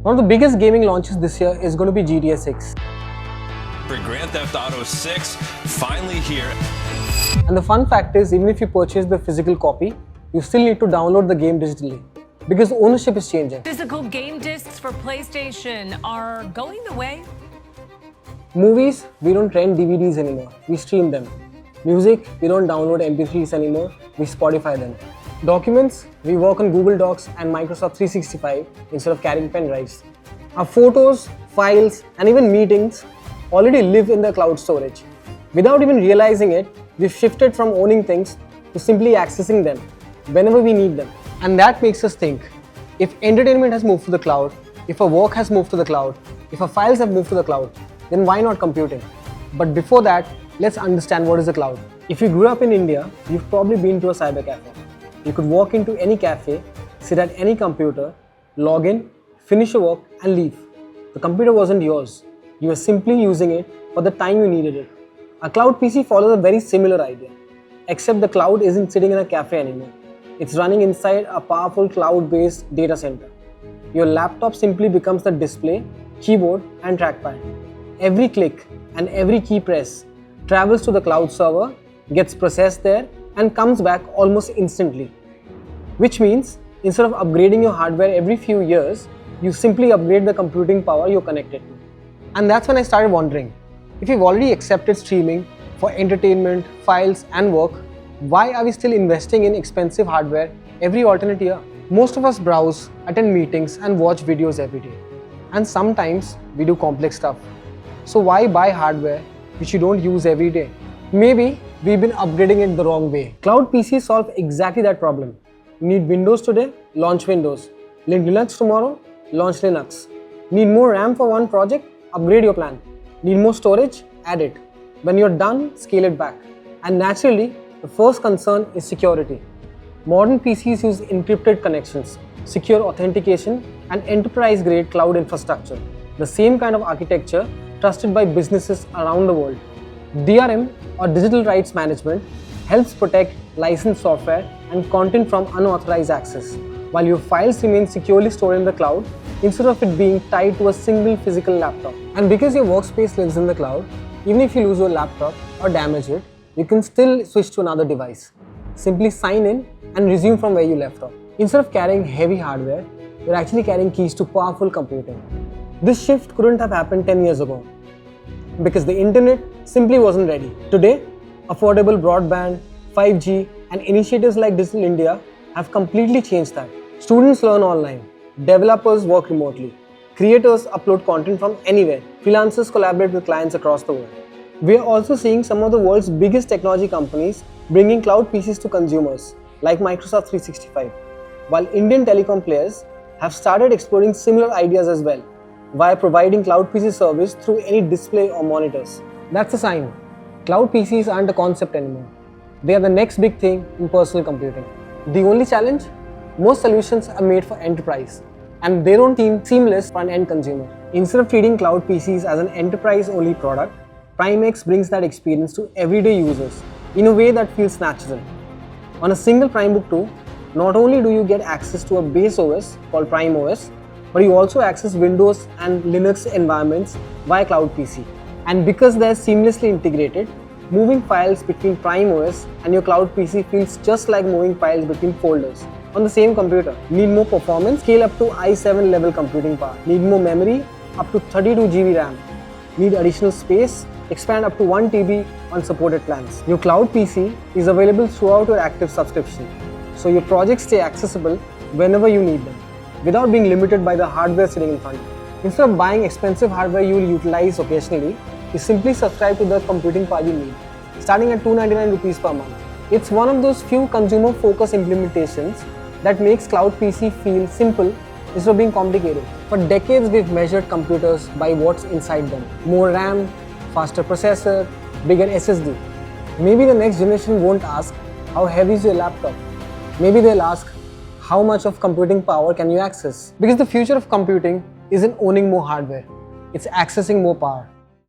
One of the biggest gaming launches this year is going to be GTA 6. Grand Theft Auto 6 finally here. And the fun fact is, even if you purchase the physical copy, you still need to download the game digitally because ownership is changing. Physical game discs for PlayStation are going the way. Movies, we don't rent DVDs anymore, we stream them. Music, we don't download MP3s anymore, we Spotify them. Documents, we work on Google Docs and Microsoft 365 instead of carrying pen drives. Our photos, files, and even meetings already live in the cloud storage. Without even realizing it, we've shifted from owning things to simply accessing them whenever we need them. And that makes us think, if entertainment has moved to the cloud, if our work has moved to the cloud, if our files have moved to the cloud, then why not computing? But before that, let's understand what is the cloud. If you grew up in India, you've probably been to a cyber cafe. You could walk into any cafe, sit at any computer, log in, finish your work and leave. The computer wasn't yours. You were simply using it for the time you needed it. A cloud PC follows a very similar idea, except the cloud isn't sitting in a cafe anymore. It's running inside a powerful cloud-based data center. Your laptop simply becomes the display, keyboard and trackpad. Every click and every key press travels to the cloud server, gets processed there and comes back almost instantly. Which means, instead of upgrading your hardware every few years, you simply upgrade the computing power you're connected to. And that's when I started wondering, if you've already accepted streaming for entertainment, files and work, why are we still investing in expensive hardware every alternate year? Most of us browse, attend meetings and watch videos every day. And sometimes we do complex stuff. So why buy hardware which you don't use every day? Maybe we've been upgrading it the wrong way. Cloud PCs solve exactly that problem. You need Windows today? Launch Windows. Need Linux tomorrow? Launch Linux. Need more RAM for one project? Upgrade your plan. Need more storage? Add it. When you're done, scale it back. And naturally, the first concern is security. Modern PCs use encrypted connections, secure authentication, and enterprise-grade cloud infrastructure. The same kind of architecture trusted by businesses around the world. DRM, or Digital Rights Management, helps protect licensed software and content from unauthorized access, while your files remain securely stored in the cloud instead of it being tied to a single physical laptop. And because your workspace lives in the cloud, even if you lose your laptop or damage it, you can still switch to another device. Simply sign in and resume from where you left off. Instead of carrying heavy hardware, you're actually carrying keys to powerful computing. This shift couldn't have happened 10 years ago because the internet simply wasn't ready. Today, affordable broadband, 5G, and initiatives like Digital India have completely changed that. Students learn online, developers work remotely, creators upload content from anywhere, freelancers collaborate with clients across the world. We are also seeing some of the world's biggest technology companies bringing cloud PCs to consumers, like Microsoft 365, while Indian telecom players have started exploring similar ideas as well, via providing cloud PC service through any display or monitors. That's a sign. Cloud PCs aren't a concept anymore. They are the next big thing in personal computing. The only challenge? Most solutions are made for enterprise, and they don't seem seamless for an end consumer. Instead of treating cloud PCs as an enterprise-only product, PrimeX brings that experience to everyday users in a way that feels natural. On a single Primebook 2, not only do you get access to a base OS called PrimeOS, but you also access Windows and Linux environments via Cloud PC. And because they're seamlessly integrated, moving files between PrimeOS and your Cloud PC feels just like moving files between folders on the same computer. Need more performance? Scale up to i7 level computing power. Need more memory? Up to 32 GB RAM. Need additional space? Expand up to 1 TB on supported plans. Your Cloud PC is available throughout your active subscription, so your projects stay accessible whenever you need them, without being limited by the hardware sitting in front of you. Instead of buying expensive hardware you will utilize occasionally, you simply subscribe to the computing power you need, starting at 299 rupees per month. It's one of those few consumer-focused implementations that makes Cloud PC feel simple instead of being complicated. For decades, we've measured computers by what's inside them. More RAM, faster processor, bigger SSD. Maybe the next generation won't ask, how heavy is your laptop? Maybe they'll ask, how much of computing power can you access? Because the future of computing isn't owning more hardware, it's accessing more power.